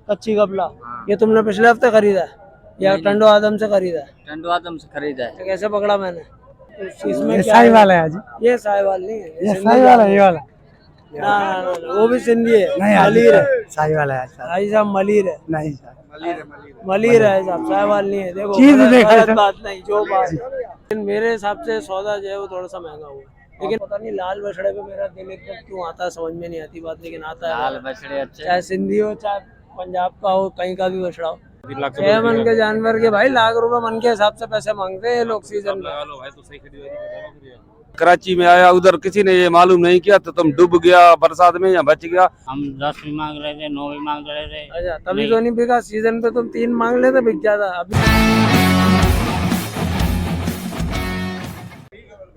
कच्ची कपला। हाँ। ये तुमने पिछले हफ्ते खरीदा है या नहीं, टंडो आदम से खरीदा है? टंडो आदम से खरीदा है। तो कैसे पकड़ा मैंने? इसमें ये क्या साहिवाल है आज। ये साहिवाल नहीं है, ये सिंधी साहिवाल है, ये जानवर। वाला ना ना ना ना, वो भी सिंधी है, नहीं आज मलीर है साहिवाल है आज साहब। भाई साहब, मलीर है। नहीं साहब, मलीर है साहब, साहिवाल नहीं है। देखो चीज गलत देखा है गलत सर। बात नहीं, जो बात। लेकिन मेरे हिसाब से सौदा जो है वो थोड़ा सा महंगा हुआ है। लेकिन पता नहीं लाल बछड़े पे मेरा दिल एकदम क्यों आता है, समझ में नहीं आती बात, लेकिन आता है। लाल बछड़े अच्छे। चाहे सिंधी हो, चाहे पंजाब का हो, कहीं का भी बछड़ा हो। 6 मन के जानवर के भाई लाख रुपए मन के हिसाब से पैसे मांगते हैं ये लोग सीजन में। कराची में आया, उधर किसी ने ये मालूम नहीं किया तो तुम डूब गया बरसात में या बच गया। हम 10 भी मांग रहे थे, 9 भी मांग रहे थे। अच्छा, तभी तो नहीं बिका। सीजन पे तुम 3 मांग लेते, बिक जाता अभी।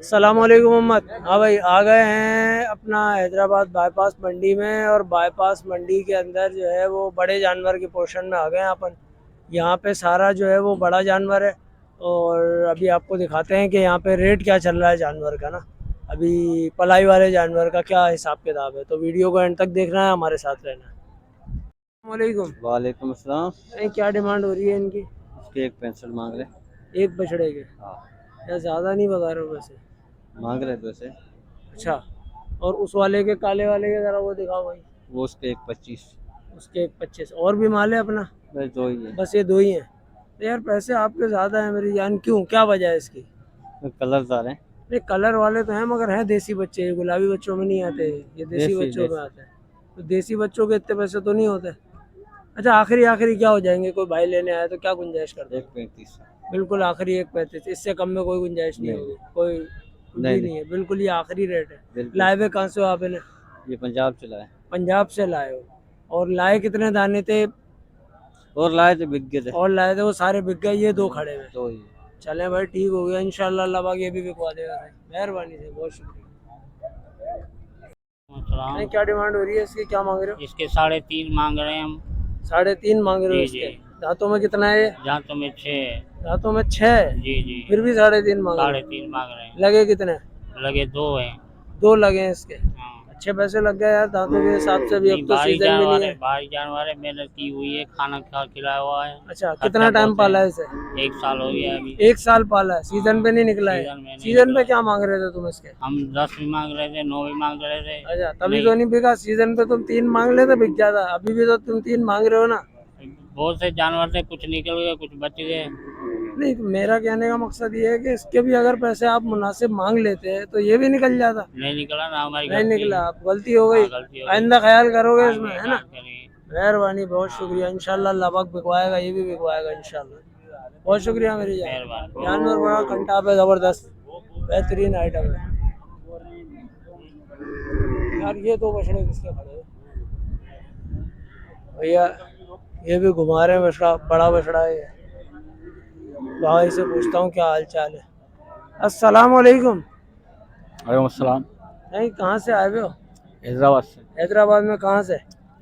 अस्सलामुअलैकुम मोहम्मद। हाँ भाई, आ गए हैं अपना हैदराबाद बाईपास मंडी में, और बाईपास मंडी के अंदर जो है वो बड़े जानवर के पोर्शन में आ गए हैं अपन। यहाँ पे सारा जो है वो बड़ा जानवर है, और अभी आपको दिखाते हैं कि यहाँ पे रेट क्या चल रहा है जानवर का ना। अभी पलाई वाले जानवर का क्या हिसाब किताब है, तो वीडियो को एंड तक देखना है, हमारे साथ रहना है। अस्सलामुअलैकुम। वालेकुम अस्सलाम। क्या डिमांड हो रही है इनकी? उसके 1.65 मांग रहे। एक बछड़े के? हाँ, या ज़्यादा नहीं बता रहे हो वैसे? मांग रहे थे वैसे। अच्छा, और उस वाले के, काले वाले के ज़रा वो दिखाओ भाई। वो उसके 1.25। उसके 1.25। और भी माल है अपना? बस 2 ही है। बस ये 2 ही हैं? तो यार पैसे आपके ज़्यादा हैं मेरी जान, क्यों, क्या वजह है इसकी? कलरदार है। नहीं, कलर वाले तो हैं मगर हैं देसी बच्चे, ये गुलाबी बच्चों में नहीं आते, ये देसी बच्चों में आते हैं। तो देसी बच्चों के इतने पैसे तो नहीं होते। अच्छा, आखिरी आखिरी क्या हो जाएंगे? कोई भाई लेने आया तो क्या गुंजाइश कर दे? 1.35। बिल्कुल आखिरी 1.35, इससे कम में कोई गुंजाइश नहीं होगी, कोई कुछ भी नहीं है, बिल्कुल ये आखिरी रेट है। बिल्कुल। लाए हुए कहाँ से हो आप इन्हें? ये पंजाब चला है। पंजाब से लाए हो? और लाए कितने दाने थे? और लाए थे, बिक गए थे। और लाए थे वो सारे बिक गए, ये 2 खड़े हुए? 2 ही। चले भाई, ठीक हो गया इंशाल्लाह, अल्लाह पाक ये भी बिकवा देगा भाई, मेहरबानी से, बहुत शुक्रिया। नहीं, क्या डिमांड हो रही है इसकी, क्या मांग रहे हो? इसके 3.5 मांग रहे हैं हम। 3.5 मांग रहे हो जी, इसके? दांतों में कितना है ये? जहाँ तो में 6। दांतों में 6? जी जी। फिर भी 3.5 मांग रहे 3.5 मांग रहे हैं। हो? लगे कितने? लगे 2 हैं। 2 लगे हैं इसके? हाँ। अच्छे पैसे लग गए यार दांतों के हिसाब से भी, अब तो भारी सीजन भी जानवर नहीं है, है। भारी जानवर है, मेहनत की हुई है, खाना खिलाया हुआ है। अच्छा, कितना टाइम पाला है इसे? 1 साल हो गया अभी। 1 साल पाला है, सीजन पे नहीं निकला है? सीजन में नहीं सीजन निकला पे क्या मांग रहे थे तुम इसके? हम 10 भी मांग रहे थे, 9 भी मांग रहे थे। अच्छा, तभी तो नहीं बिका। सीजन पे तुम 3 मांग लेते, बिक जाता। अभी भी तो तुम 3 मांग रहे हो ना। बहुत से जानवर थे, कुछ निकल गए, कुछ बच गए। नहीं, तो मेरा कहने का मकसद ये है कि इसके भी अगर पैसे आप मुनासिब मांग लेते तो ये भी निकल जाता। नहीं निकला ना, हमारी नहीं गलती। निकला, अब गलती हो गई। हाँ, गलती हो गई। आइंदा ख्याल करोगे इसमें, है ना? करेंगे। मेहरबानी, बहुत शुक्रिया। इंशाल्लाह अल्लाह पाक बिकवाएगा, ये भी बिकवाएगा इंशाल्लाह। बहुत शुक्रिया मेरी जान। मेहरबानी। जानवर बड़ा कंटाप है, जबरदस्त बेहतरीन आइटम है यार। ये 2 बछड़े किसके खड़े हैं भैया? ये भी घुमा रहे हैं बछड़ा, बड़ा बछड़ा है ये। भाई से पूछता हूँ क्या हाल चाल है। अस्सलाम वालेकुम। वालेकुम अस्सलाम। नहीं, कहाँ से आए हुए हो? हैदराबाद से। हैदराबाद में कहाँ से?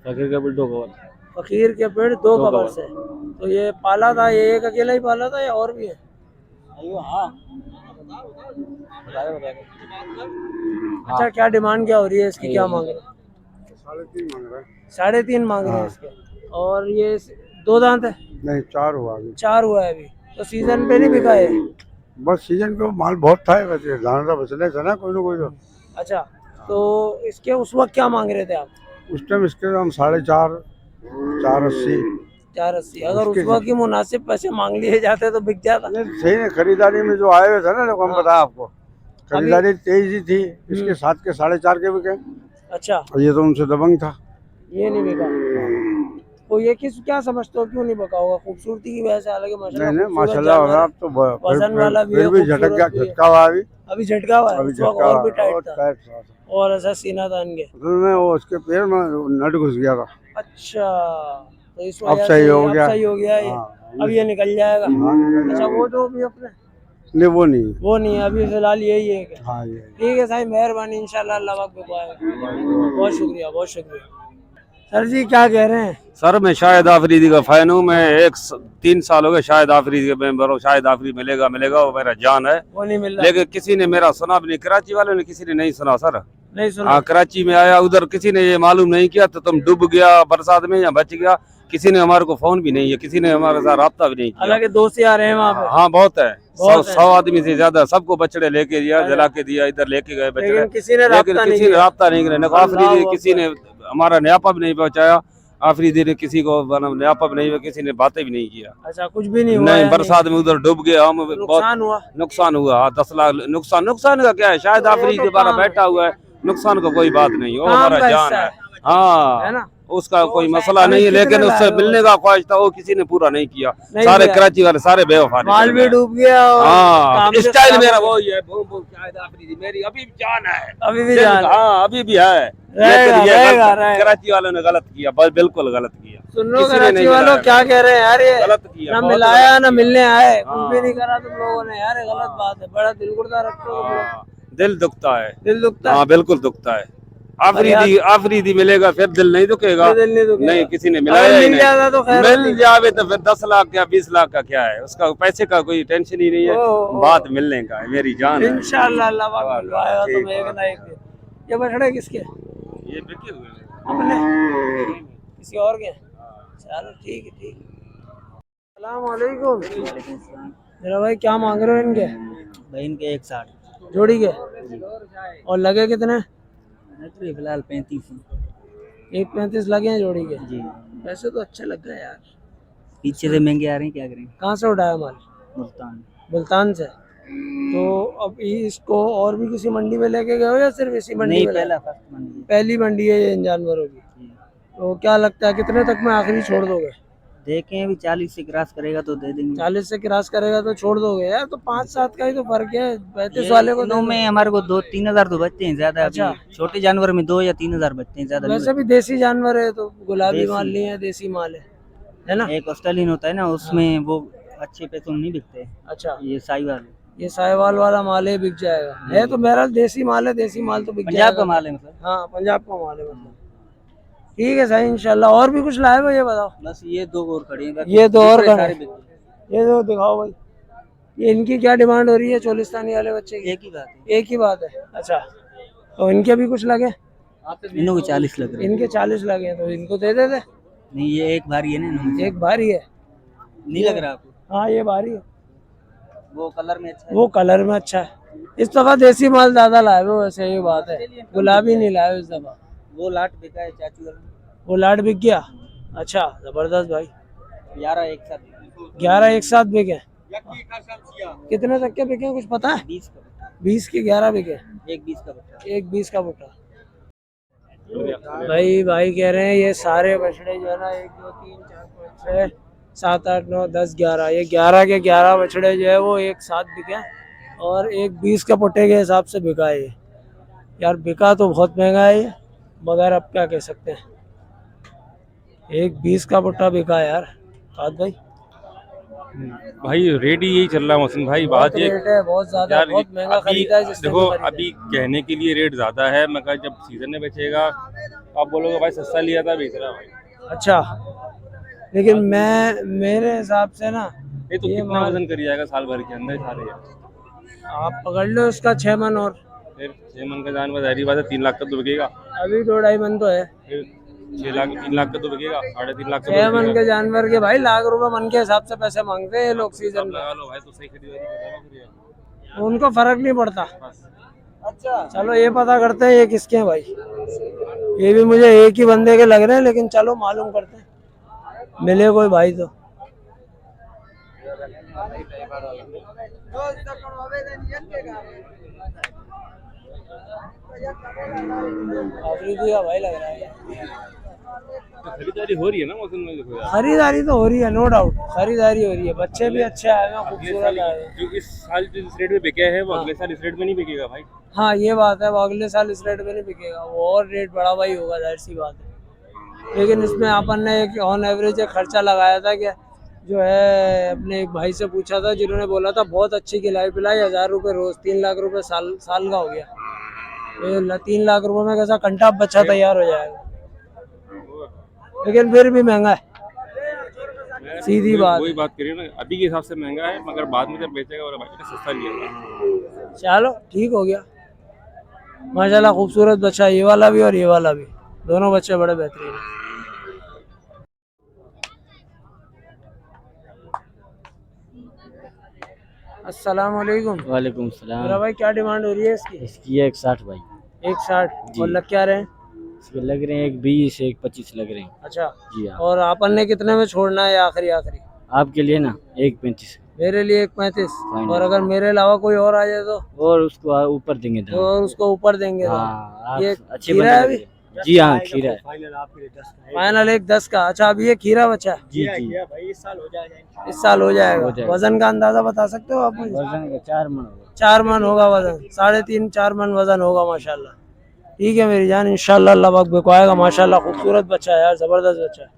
फकीर के बुल 2 कवर। फकीर के पेड़ 2 कबर से। तो ये पाला था, ये एक अकेला ही पाला था या और भी है? हाँ। अच्छा, क्या डिमांड क्या हो रही है इसकी, क्या मांग रहे हैं? 3.5 मांग रहे हैं इसके। और ये 2 दांत है? नहीं 4 हुआ अभी। 4 हुआ है अभी। तो सीजन पे नहीं बिका है? बस सीजन को माल बहुत था वैसे, दाना बचने से ना कोई ना कोई तो। अच्छा, तो इसके उस वक्त क्या मांग रहे थे आप? उस टाइम इसके हम 4.5 480। 480। अगर उस वक्त की मुनासिब पैसे मांग लिए जाते तो बिक जाता। सही है, खरीदारी में जो आए हुए थे ना लोग, हम बताया आपको, खरीदारी तेज ही थी। इसके साथ के 4.5 के बिके। अच्छा, और ये तो उनसे दबंग था। ये नहीं बिका। तो ये क्या समझते हो क्यों नहीं बिका होगा? खूबसूरती की वजह से? हालांकि नहीं नहीं माशाल्लाह हो रहा, अब तो वजन वाला भी है, फिर भी झटक गया, खूबसूरत भी है। झटका हुआ अभी। अभी झटका हुआ है, अभी उस वक्त झटका और भी हुआ, टाइट था, और ऐसा सीना तान के। असल में वो उसके पैर में नट घुस गया था। अच्छा, तो इस अब वजह सही से हो अब गया। सही हो गया ये। हाँ। अब ये निकल जाएगा। अच्छा, वो जो भी अपने नहीं वो नहीं। वो नहीं है अभी, फिलहाल यही है क्या? हाँ ये। ठीक है साहब, मेहरबानी, इंशाल्लाह अल्लाह पाक बिकवाएगा। बहुत शुक्रिया, बहुत शुक्रिया। सर जी क्या कह रहे हैं? सर मैं शाहिद आफरीदी का फैन हूँ। मैं 3 साल हो गए शाहिद आफरीदी के मेंबर हूँ। शाहिद आफरीदी मिलेगा मिलेगा, वो मेरा जान है। वो नहीं मिल रहा? लेकिन किसी ने मेरा सुना भी नहीं, कराची वालों ने किसी ने नहीं सुना सर। नहीं सुना? हाँ, कराची में आया, उधर किसी ने ये मालूम नहीं किया तो तुम डूब गया बरसात में या बच गया। किसी ने हमारे को फोन भी नहीं किया, किसी ने हमारे साथ राब्ता भी नहीं किया। हालांकि दोस्त यार हैं वहाँ पे, हाँ बहुत है, बहुत है। 100 आदमी से ज्यादा, सबको बछड़े लेके दिया, जला के दिया, इधर लेके गए बछड़े, लेकिन किसी ने लेकिन राब्ता नहीं किसी ने किया। राब्ता नहीं किया। अल्लाह आफरीदी अकबर। किसी ने हमारा न्यापा भी नहीं पहुंचाया, आफरीदी ने किसी को न्यापा भी नहीं हुआ, किसी ने बातें भी नहीं किया। अच्छा, कुछ भी नहीं हुआ नहीं, यानी? बरसात में उधर डूब गए हम, बहुत नुकसान हुआ? नुकसान हुआ। हाँ 10 लाख नुकसान। नुकसान का क्या है, शायद तो वो आफरीदी तो दोबारा काम है। बैठा हुआ है, नुकसान का कोई बात नहीं, वो काम हमारा का जान हिस्सा है। है हाँ ना? उसका कोई मसला अभी नहीं है, कितने लेकिन उससे लाए हो? मिलने का ख्वाहिश था, वो किसी ने पूरा नहीं किया। नहीं सारे किया। कराची वाले सारे बेवफा माल निकल भी गए। डूब गया और हाँ काम भी स्टाइल खराब मेरा हो गया। वही है, बूम बूम शाहिद आफरीदी मेरी अभी भी जान है, अभी भी दिल- जान है। हाँ अभी भी है। रहेगा, लेकिन ये रहेगा, गलत- रहेगा। कराची वालों ने गलत किया, बस बिल्कुल गलत किया। सुन लो किसी ने कराची नहीं वालों मिलाया। क्या कह रहे हैं यार, ये गलत किया, ना बहुत मिलाया गलत ना किया। मिलने आए, कुछ हाँ। भी नहीं करा तुम लोगों ने यार, ये गलत बात है। बड़ा दिल गुर्दा रखते हो तुम लोग। हाँ, दिल दुखता है। दिल दुखता है। हाँ बिल्कुल दुखता है। आफरीदी मिलेगा फिर दिल नहीं दुखेगा। ये दिल नहीं दुखेगा। नहीं, किसी ने अगर मिलाया ही मिल जाता तो नहीं। खैर मिल होती। जावे तो फिर 10 लाख या 20 लाख का क्या है, उसका पैसे का कोई टेंशन ही नहीं है, ओ। बात मिलने का है, मेरी जान है। इंशाअल्लाह अल्लाह पाक वाह, मिलवाएगा ठीक तुम्हें एक ना एक दिन। ये बछड़े किसके? ये बिके हुए हैं। अपने? किसी और के? चलो ठीक है, ठीक है। अस्सलाम वालेकुम। मेरा भाई क्या मांग रहे हो इनके? भाई इनके 160 जोड़ी के? और लगे कितने? फिलहाल 35 एक 35 लगे हैं जोड़ी के। जी। वैसे तो अच्छे लग गए यार। पीछे से महंगे आ रहे हैं, क्या करें। कहाँ से उठाया माल? मुल्तान। मुल्तान से। तो अब इसको और भी किसी मंडी में लेके गए हो या सिर्फ इसी मंडी नहीं, में? पहला फर्स्ट मंडी। पहली मंडी है ये इन जानवरों की। तो क्या लगता है कितने तक में आखिरी छोड़ दोगे? देखें अभी 40 से क्रॉस करेगा तो दे देंगे। 40 से क्रॉस करेगा तो छोड़ दोगे यार? तो 5-7 का ही तो फर्क है, 35 वाले को दे दो। में हमारे को 2-3 हजार तो बचते हैं ज्यादा। अच्छा। अभी छोटे जानवर में 2 या 3 हजार बचते हैं, ज्यादा नहीं वैसे भी देसी जानवर है तो गुलाबी देसी। माल नहीं है, देसी माल है ना? बचते। एक ऑस्ट्रेलियन होता है ना, उसमें वो अच्छे पैसों में नहीं बिकते। अच्छा, ये साहिवाल ये साहिवाल वाला माल है, बिक जाएगा। है तो मेरा देसी माल है, देसी माल तो बिक पंजाब जाएगा। का माल है मतलब। हाँ पंजाब का माल है मतलब। ठीक है सही, इंशाल्लाह। और भी कुछ लाए भाई, ये बताओ। बस ये 2 और खड़े हैं, बाकी ये 2 और दूसरे खड़े सारे हैं। बिक गए। ये दो दिखाओ भाई। ये इनकी क्या डिमांड हो रही है चोलिस्तानी वाले बच्चे की? एक ही बात है। एक ही बात है। अच्छा, तो इनके भी कुछ लगे? इन्हों को 40 लग रहे हैं। इनके 40 लगे हैं, तो इनको दे देते। नहीं, ये एक भारी है ना इन्हों में। एक भारी है। नहीं लग रहा आपको? हाँ ये भारी है। वो कलर में अच्छा है। वो कलर में अच्छा है। इस दफा देसी माल ज्यादा लाए हो, वैसे ये बात है। गुलाबी नहीं लाए हो इस दफा। वो लाट बिका है चाचू वाला। वो लाट बिक गया। अच्छा जबरदस्त भाई। 11 एक साथ। 11 एक साथ बिके। कितने तक के बिके कुछ पता है? 20 का 20 के 11 बिके। एक 20 का बच्चा। एक 20 का बुटा। भाई कह रहे हैं ये सारे बछड़े जो है ना, 1 2 3 4 5 6 7 8 9 10 11, ये 11 के 11 बछड़े जो है वो एक साथ बिके और एक 20 का पुट्टे के हिसाब से बिका है ये। यार बिका तो बहुत महंगा है ये, मगर अब क्या कह सकते हैं। एक 20 का पुट्टा बिका है यार। साथ भाई रेट ही यही चल रहा है मौसम भाई। बात ये रेट है बहुत ज्यादा, यार बहुत महंगा अभी खरीदा है जिसने देखो भी खरीदा है। अभी कहने के लिए रेट ज्यादा है, मगर जब सीजन में बेचेगा तो आप बोलोगे भाई सस्ता लिया था, बेच रहा भाई। अच्छा, लेकिन मैं मेरे हिसाब से ना ये तो ये कितना माल- वजन कर जाएगा साल भर के अंदर सारे यार। आप पकड़ लो इसका 6 मन और। फिर 6 मन का जानवर जाहिर बात है 3 लाख का तो बिकेगा। अभी 2-2.5 मन तो है। फिर 6 लाख 3 लाख का तो बिकेगा, 3.5 लाख का 6 तो मन बिकेगा। के जानवर के भाई लाख रुपए मन के हिसाब से पैसे मांगते हैं ये लोग सीजन में। लगा लो भाई तो सही खरीदारी कर रहा है फिर यार। उनको फर्क नहीं पड़ता। बस। अच्छा चलो ये पता करते हैं ये किसके हैं भाई। ये भी मुझे एक ही बंदे के लग रहे हैं, लेकिन चलो मालूम करते हैं, मिले कोई भाई तो। आफरीदी का भाई लग रहा है। तो खरीदारी हो रही है ना मौसम में, देखो यार। खरीदारी तो हो रही है, नो डाउट खरीदारी हो रही है। बच्चे भी अच्छे आए हैं, अगले खूबसूरत साल आए हैं। जो इस साल जो इस रेट में बिके हैं वो हाँ। अगले साल इस रेट में नहीं बिकेगा भाई। हाँ ये बात है, वो अगले साल इस रेट में नहीं बिकेगा, वो और रेट बढ़ा हुआ ही होगा, जाहिर सी बात है। लेकिन इसमें अपन ने एक ऑन एवरेज एक खर्चा लगाया था कि जो है अपने एक भाई से पूछा था जिन्होंने बोला था बहुत अच्छी खिलाई पिलाई, 1000 रुपये रोज, 3 लाख रुपए साल का हो गया। तो 3 लाख रुपए में कैसा कंटा बच्चा तैयार हो जाएगा, लेकिन फिर भी महंगा है, सीधी बात। वही बात करिए ना, अभी के हिसाब से महंगा है, मगर बाद में जब बेचेगा और भाई ने सस्ता लिया। चलो ठीक हो गया। माशाल्लाह खूबसूरत बच्चा, ये वाला भी और ये वाला भी, दोनों बच्चे बड़े बेहतरीन हैं। अस्सलाम वालेकुम। वालेकुम मेरा सलाम। भाई क्या डिमांड हो रही है इसकी? इसकी है 160 भाई। 160 जी। और लग क्या रहे हैं? इसके लग रहे हैं 120 125 लग रहे हैं। अच्छा, जी हाँ। और अपन ने कितने में छोड़ना है आखिरी आखिरी? आपके लिए ना 135 मेरे लिए 135। फाइनल। और अगर मेरे अलावा कोई और आ जाए तो और उसको ऊपर देंगे दाम। और उसको ऊपर देंगे तो? हाँ आप ये अच्छे खीरा बंदे है लग अभी? रहे हैं। जी हाँ खीरा है। फाइनल 110 का। अच्छा, अभी ये खीरा बचा है? जी जी। इस साल हो जाएगा। हो जाएगा। वजन का अंदाजा बता सकते हो आप मुझे? वजन का 4 मन होगा। 4 मन होगा वजन, 3.5-4 मन वजन होगा माशाल्लाह। ठीक है मेरी जान, इंशाल्लाह अल्लाह पाक बिकवाएगा माशाल्लाह। खूबसूरत बच्चा है यार, जबरदस्त बच्चा है।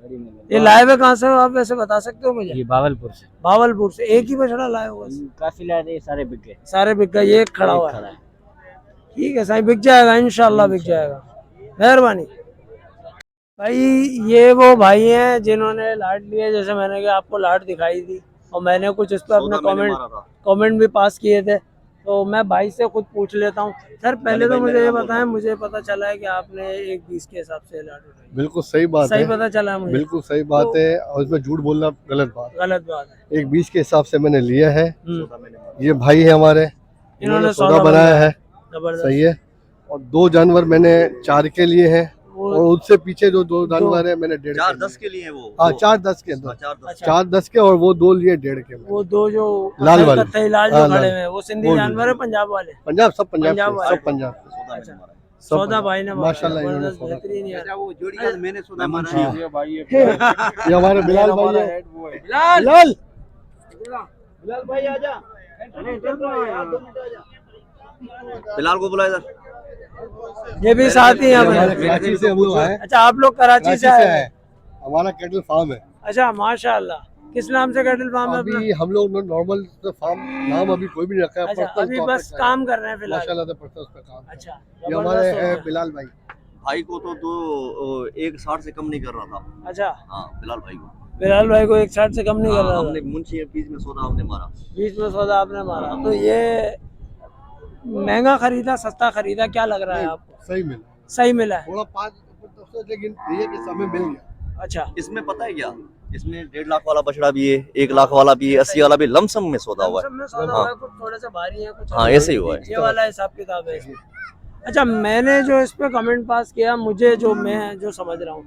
बड़ी मेहनत। ये लाए हुए कहाँ से हो आप, वैसे बता सकते हो मुझे? ये भावलपुर से। भावलपुर से। एक ही बछड़ा लाए हो बस? काफी लाए थे, सारे बिक गए। सारे बिक गए, ये एक खड़ा हुआ एक है। खड़ा है। ठीक है साईं, बिक जाएगा इंशाल्लाह, बिक जाएगा। मेहरबानी भाई। ये वो भाई हैं जिन्होंने लाट लिए, जैसे मैंने कहा आपको लाट दिखाई थी, और मैंने कुछ इस पर अपने कमेंट भी पास किए थे। तो मैं भाई से खुद पूछ लेता हूँ। सर पहले तो मुझे ये बताएं, मुझे पता चला है कि आपने 120 के हिसाब से लाट उठाई। बिल्कुल सही बात सही है। पता चला है मुझे? बिल्कुल सही बात है, और इसमें झूठ बोलना गलत बात गलत बात है। है। 120 के हिसाब से मैंने लिया है। हम्म। ये भाई है हमारे, इन्होंने सौदा बनाया है। जबरदस्त। सही है। और 2 जानवर मैंने 4 के लिए हैं, वो- और उससे पीछे जो 2 जानवर है मैंने 1.5 4-10 के लिए वो। हाँ 4-10 के, 4-10। अच्छा। 4-10 के, और वो 2 लिए 1.5 के। वो 2 जो लाल वाले। कत्थई लाल जो हाँ, खड़े लाल। हुए हैं, वो सिंधी वो जानवर है, पंजाब वाले? पंजाब, सब पंजाब पंजाब के, वाले। सब पंजाब के, सौदा अच्छा। मैंने मारा। सब सौदा पंजाब। भाई ने माशाल्लाह इन्होंने जबरदस्त, सौदा। बेहतरीन यार। वो जोड़ी का मैंने सौदा मारा हाँ। है। ये हमारे बिलाल भाई है। बिलाल बिलाल बिलाल भाई आजा। बिलाल को बुलाया इधर। ये भी साथ ही हैं हमारे अपने? कराची से हम लोग आए। अच्छा, आप लोग कराची से आए हैं? हमारा कैटल फार्म है। अच्छा माशाल्लाह। किस नाम से कैटल फार्म है अपना? अभी हम लोग नॉर्मल फार्म नाम अभी कोई भी नहीं रखा है। अच्छा, पर्सनल अभी तौर पे बस किया है। काम कर रहे हैं फिलहाल? माशाल्लाह से पर्सनल पे काम है। अच्छा, ये हमारे जबरदस्त हो है गया। बिलाल भाई। भाई को तो 160 से कम नहीं कर रहा था। अच्छा, हाँ बिलाल भाई को। बिलाल भाई को 160 से कम नहीं कर हाँ, रहा हमने था? मुंशी है, बीच में सौदा हमने मारा। बीच में सौदा आपने मारा। तो ये महंगा खरीदा सस्ता खरीदा, क्या लग रहा है आपको? सही मिला, सही मिला है? थोड़ा 5 लेकिन ये कि समय मिल गया। अच्छा, इसमें पता है क्या, इसमें 1.5 लाख वाला बछड़ा भी है, 1 लाख वाला भी है, 80 वाला भी, लमसम में सौदा हुआ है। सब में सौदा हुआ है, कुछ थोड़े से भारी है, कुछ हाँ, ऐसे ही हुआ है। ये वाला हिसाब किताब है इसमें। अच्छा, मैंने जो इस पे कमेंट पास किया, मुझे जो मैं जो समझ रहा हूँ,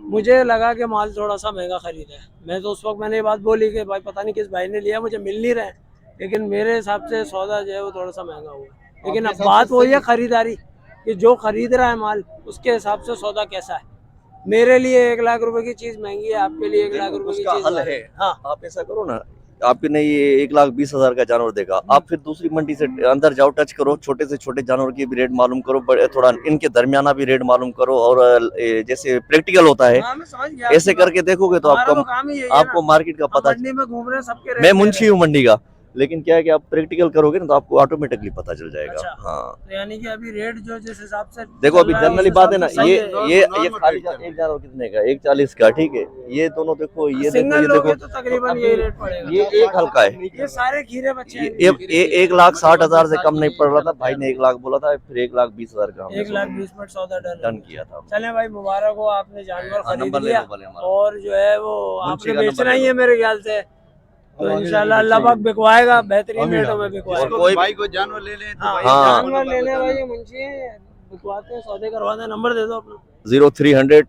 मुझे लगा कि माल थोड़ा सा महंगा खरीदा है। मैं तो उस वक्त मैंने ये बात बोली कि भाई पता नहीं किस भाई ने लिया, मुझे मिल नहीं रहा है, लेकिन मेरे हिसाब से सौदा जो है वो थोड़ा सा महंगा हुआ है। लेकिन अब बात वही है खरीदारी, कि जो खरीद रहा है माल उसके हिसाब से सौदा कैसा है। मेरे लिए 1 लाख रुपए की चीज महंगी है, आपके लिए 1 लाख रुपए की उसका चीज हल भारी है। हाँ, आप ऐसा करो ना, आपने ये 1,20,000 का जानवर देखा, आप फिर दूसरी मंडी से अंदर जाओ, टच करो, छोटे से छोटे जानवर की भी रेट मालूम करो, बड़े थोड़ा इनके दरमियाना भी रेट मालूम करो, और जैसे प्रैक्टिकल होता है हाँ, मैं समझ गया ऐसे आपकी बात। करके देखोगे तो हमारा आपको तो काम ही यही है आपको ना। मार्केट का हम पता। मंडी में घूम रहे हैं, सबके रेट मैं ले मुंशी रहे हूँ मंडी का, लेकिन क्या है कि आप प्रैक्टिकल करोगे ना तो आपको ऑटोमेटिकली पता चल जाएगा। अच्छा। हाँ, हैं। तो यानी कि अभी रेट जो जिस हिसाब से देखो अभी चल रहा है, जनरली उस बात है ना, हिसाब से ये सही है। ये खाली एक जानवर कितने का, 140 का, ठीक है। ये दोनों देखो, ये देखो, सिंगल ये लोगे देखो, तो तकरीबन यही रेट पड़ेगा। ये एक हल्का है। ये सारे खीरे बच्चे हैं। ये 1,60,000 से कम नहीं पड़ रहा था, भाई ने 1 लाख बोला था, फिर 1,20,000 का हमने 1,20,000 में सौदा डन किया था। चले भाई, मुबारक हो, आपने जानवर हाँ, खरीद नंबर ले लिया, लो भले हमारा। और जो है वो मुंशी आपने का नंबर बेचना ले ही लो। है मेरे ख्याल से। तो अब आगे इंशाल्लाह जाके अल्लाह पाक बेचेंगे। बिकवाएगा, बेहतरीन आमीन, रेटों में आमीन। बिकवाएगा। और कोई भाई को जानवर ले ले तो हाँ, भाई हाँ। जानवर लेने भाई ये मुंशी हैं, बिकवाते हैं, सौदे करवाते हैं। नंबर दे दो अपना। 0300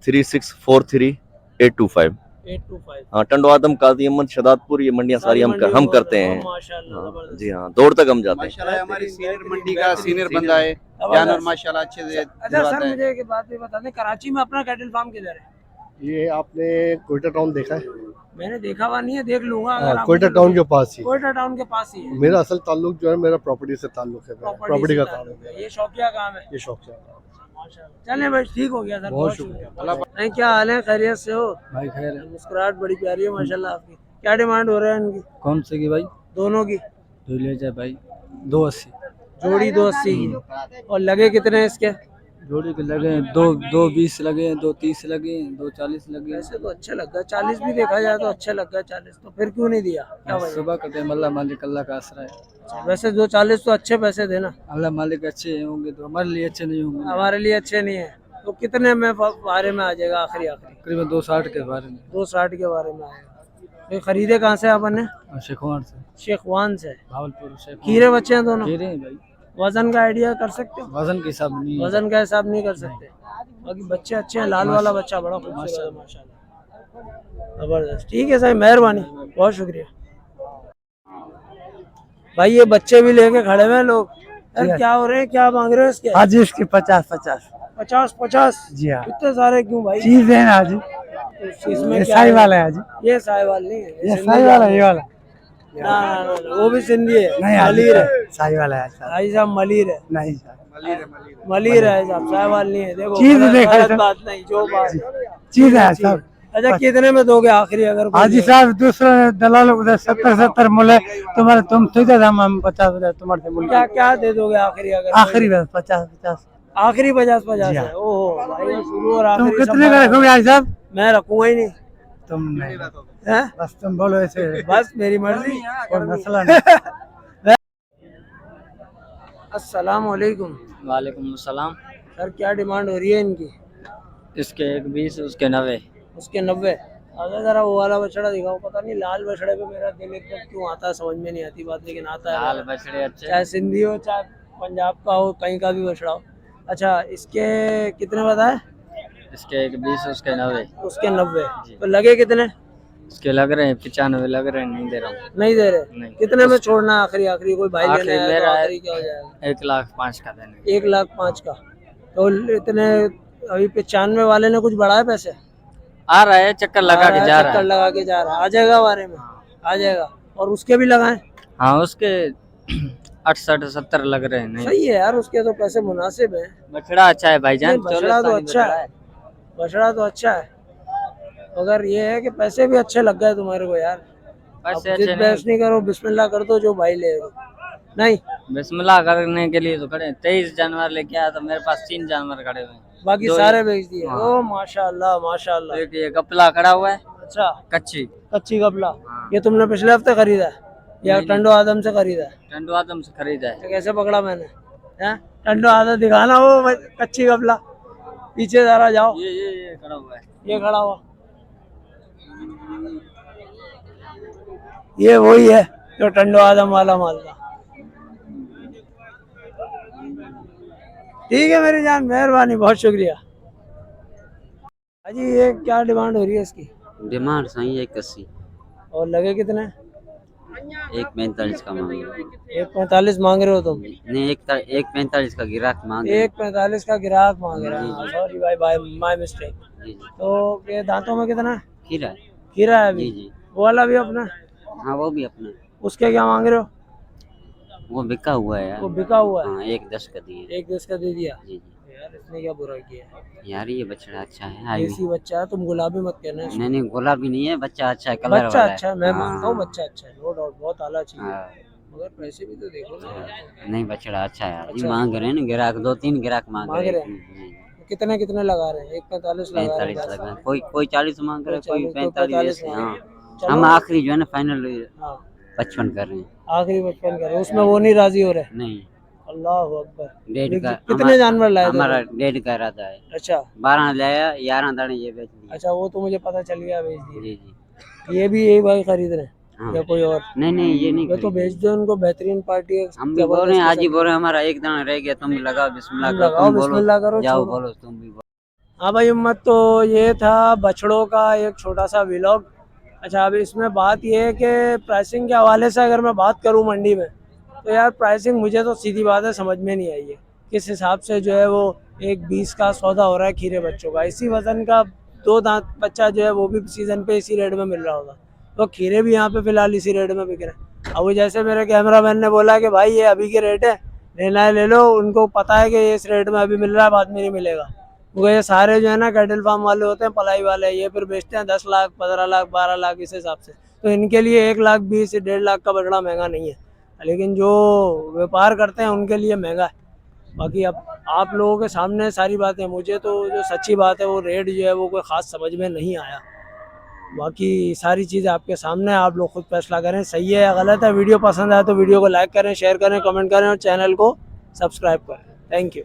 3643 825। 825। हाँ, टंडवादम, काजी अहमद, शदादपुर, ये मंडियां सारी हम करते हैं। माशाल्लाह, हाँ, जबरदस्त। जी हाँ, दौड़ तक हम जाते हैं। माशाल्लाह हमारी सीनियर बेहतरीन, मंडी का बेहतरीन, सीनियर बंदा है, जबरदस्त। जानवर माशाल्लाह अच्छे से अच्छा सर, दिलवाता है। मुझे एक बात भी बता दें, कराची में अपना कैटल फार्म किधर है? ये आपने कोयटा टाउन देखा है? मैंने देखा हुआ नहीं है, देख लूंगा अगर हाँ, आप कोयटा मुझे टाउन के पास ही। कोयटा टाउन के पास ही है। मेरा असल ताल्लुक जो है मेरा प्रॉपर्टी से ताल्लुक है, प्रॉपर्टी से का ताल्लुक काम है। है, ये शौकिया काम है। ये शौक से आता है। माशाल्लाह। चलें भाई, ठीक हो गया सर, बहुत बहुत शुक्रिया। शुक्रिया। नहीं, क्या हाल है, खैरियत से हो? भाई खैर है। मुस्कुराहट बड़ी प्यारी है माशाल्लाह आपकी। क्या डिमांड हो रहा है इनकी? कौन से की भाई? दोनों की जो ले जाए भाई 280 जोड़ी 280 की। और लगे कितने हैं इसके? जोड़ी के लगे हैं, 220 लगे हैं, 230 लगे हैं, 240 लगे हैं। वैसे तो अच्छे लग गए, 40 भी देखा जाए तो अच्छे लग गए। 40 तो फिर क्यों नहीं दिया, क्या वजह? सुबह का टाइम, अल्लाह मालिक, अल्लाह का आसरा है। वैसे 240 तो अच्छे पैसे देना, अल्लाह मालिक अच्छे होंगे तो हमारे लिए अच्छे नहीं होंगे। हमारे लिए अच्छे नहीं है। तो कितने में बारे में आ जाएगा आखिरी आखिरी? तकरीबन 260 के बारे में। 260 के बारे में आएगा। ये खरीदे कहाँ से अपन ने? शेखवान से, शेखवान से। भावलपुर से। खीरे बच्चे हैं दोनों। खीरे हैं भाई। वजन का आइडिया कर सकते हो? वजन के हिसाब नहीं है। वजन का हिसाब नहीं कर सकते। बाकी बच्चे अच्छे हैं, लाल वाला बच्चा बड़ा खूबसूरत है माशाल्लाह, जबरदस्त। ठीक है साहब, मेहरबानी, बहुत शुक्रिया भाई। ये बच्चे भी लेके खड़े हुए हैं लोग। यार क्या हो रहे हैं, क्या मांग रहे हो इसके? आज इसकी 50-50। 50-50? जी हाँ, इतने सारे क्यों भाई? चीज है ना आज, तो इसमें ये क्या साई है? वाला है आज, ये साहिवाल नहीं है, ये सिंधी साई वाला, जात ये वाला है। ना ना ना ना, वो भी सिंधी है, नहीं, आज मलीर है साई वाला है आज। भाई साहब, मलीर है। नहीं सर, मलीर है साहब, साहिवाल नहीं है। देखो चीज गलत- देखा गलत है। बात नहीं, जो बात चीज है सब। अच्छा, कितने में दोगे आखिरी? अगर कोई हाजी लेगा? साहब दूसरे दलाल उधर 70-70 मूल्य तुम्हारे, तुम सीधे दाम हम 50 तुम्हारे से मूल्य। क्या क्या दे दोगे आखिरी? अगर आखिरी बस 50-50। आखिरी 50-50 जी है? हाँ। ओहो भाई, वो शुरू और तुम आखिरी सब कितने का बराबर। रखोगे आज साहब? मैं रखूंगा ही नहीं। तुम नहीं, हैं? बस तुम बोलो ऐसे, बस मेरी मर्जी। कोई मसला नहीं। अस्सलाम वालेकुम। वालेकुम अस्सलाम। सर क्या डिमांड हो रही है इनकी? इसके 1 20, उसके 90। उसके 90। अगर जरा वो वाला बछड़ा दिखाओ। पता नहीं लाल बछड़े पे मेरा दिल एकदम क्यों आता है, समझ में नहीं आती बात, लेकिन आता है। लाल बछड़े अच्छे। चाहे सिंधी हो, चाहे पंजाब का हो, कहीं का भी बछड़ा हो। अच्छा, इसके कितने बताए? इसके 1 20, उसके 90। उसके 90। तो लगे कितने? इसके लग रहे हैं 95 लग रहे हैं, नहीं दे रहा हूँ। नहीं दे रहे? नहीं। कितने में छोड़ना है आखिरी? आखिरी कोई भाई आखिरी लेने आया तो मेरा है। आखिरी क्या हो जाएगा? 1,05,000 का देने। 1,05,000 का। तो इतने अभी 95 वाले ने कुछ बढ़ाए पैसे? आ रहा है, चक्कर लगा के जा रहा चक्कर है। लगा के जा रहा है। आ जाएगा बारे में, आ जाएगा। और उसके भी लगाएं? हाँ, उसके 68-70 लग रहे हैं। नहीं, सही है यार, उसके तो पैसे मुनासिब है। बछड़ा अच्छा है भाईजान। नहीं, बछड़ा तो अच्छा है, बछड़ा तो अच्छा है, मगर ये है कि पैसे भी अच्छे लग गए तुम्हारे को यार। पैसे अब अच्छे जिद बहस नहीं करो, बिस्मिल्लाह कर दो, जो भाई ले दो। नहीं, बिस्मिल्लाह करने के लिए तो खड़े हैं। 23 जानवर लेके आया तो मेरे पास 3 जानवर खड़े हुए हैं। बाकी दो सारे बेच दिए। हाँ। ओ माशाल्लाह माशाल्लाह। एक ये कपला खड़ा हुआ है, अच्छा, कच्ची। कच्ची कपला। हाँ। ये तुमने पिछले हफ्ते खरीदा है या नहीं, टंडो आदम से खरीदा है? टंडू आदम से खरीदा है। तो कैसे पकड़ा मैंने? हैं? टंडो आदम दिखाना, वो कच्ची कपला। पीछे जरा जाओ, ये खड़ा हुआ है। ये खड़ा हुआ, ये वही है जो टंडो आदम वाला माल था। ठीक है मेरी जान, मेहरबानी, बहुत शुक्रिया। अजी ये क्या डिमांड हो रही है इसकी? डिमांड सही 180। और लगे कितने? 145 का मांग रहे 145 मांग रहे हो तुम? नहीं, 145 का गिराक मांग रहे 145 का ग्राहक मांग रहा है। सॉरी भाई, बाय माय मिस्टेक। जी जी। तो ये दांतों में कितना है? खीरा खीरा है जी अभी? जी। वो वाला भी अपना? हाँ वो भी अपना, उसके क्या मांग रहे हो? वो बिका हुआ है यार। वो बिका हुआ है? हाँ 110 का दिए। 1 का दे दिया? जी जी। यार इसने क्या बुरा किया है? यार ये बछड़ा अच्छा है। आई देसी बच्चा है, तुम गुलाबी मत कहना इसको। नहीं नहीं, गुलाबी नहीं है, बच्चा अच्छा है, कलर बच्चा वाला अच्छा है, मैं हाँ, मानता हूँ बच्चा अच्छा है, नो डाउट, बहुत आला चीज है, हाँ। मगर पैसे भी तो देखो ना यार। नहीं बछड़ा अच्छा है यार। अच्छा। मांग रहे हैं ना गिराक, 2-3 गिराक मांग मांग रहे रहे हैं। कितने कितने लगा रहे हैं? 145 लगा रहे 45 हैं। लगा, कोई 40 मांग रहे, कोई 45 मांग हाँ। चलो। हम आखिरी जो है ना फाइनल हाँ, 55 कर रहे हैं। आखिरी 55 कर रहे हैं, उसमें वो नहीं राजी हो रहे? नहीं, अल्लाह अकबर। 1.5 का कितने जानवर लाए थे हमारा तुम? 1.5 का इरादा है। अच्छा 12 लाया, 11 दाने ये बेच दिए। अच्छा, वो तो मुझे पता चल गया, बेच दिए। जी जी। ये भी यही भाई खरीद रहे हैं हाँ। या कोई और? नहीं नहीं, ये नहीं ये तो खरीदे। बेच दो उनको, बेहतरीन पार्टी है। हम भी बोल रहे हैं, आज ही बोल रहे हैं, हमारा एक दाना रह गया, तुम लगाओ बिस्मिल्लाह करो, लगाओ तुम बोलो, बिस्मिल्लाह करो, जाओ छोड़ो। बोलो, तुम भी बोलो। हाँ भाई उम्मत, तो ये था बछड़ों का एक छोटा सा व्लॉग। अच्छा, अब इसमें बात ये है कि प्राइसिंग के हवाले से अगर मैं बात करूँ मंडी में, तो यार प्राइसिंग मुझे तो सीधी बात है समझ में नहीं आई है। किस हिसाब से जो है वो 1,20 का सौदा हो रहा है खीरे बच्चों का, इसी वजन का 2 दांत बच्चा जो है वो भी सीजन पे इसी रेट में मिल रहा होगा, तो खीरे भी यहाँ पे फिलहाल इसी रेट में बिक रहे हैं। अब वो जैसे मेरे कैमरामैन ने बोला कि भाई ये अभी के रेट है, लेना है ले लो, उनको पता है कि ये इस रेट में अभी मिल रहा है, बाद में नहीं मिलेगा, क्योंकि ये सारे जो है ना कैटल फार्म वाले होते हैं, पलाई वाले, ये फिर बेचते हैं 10 लाख 15 लाख 12 लाख इस हिसाब से, तो इनके लिए 1,20,000 से 1.5 लाख का बछड़ा महंगा नहीं है, लेकिन जो व्यापार करते हैं उनके लिए महंगा है। बाकी अब आप लोगों के सामने सारी बातें, मुझे तो जो सच्ची बात है वो रेट जो है वो कोई ख़ास समझ में नहीं आया। बाकी सारी चीज़ें आपके सामने, आप लोग खुद फैसला करें सही है या गलत है। वीडियो पसंद आए तो वीडियो को लाइक करें, शेयर करें, कमेंट करें और चैनल को सब्सक्राइब करें। Thank you.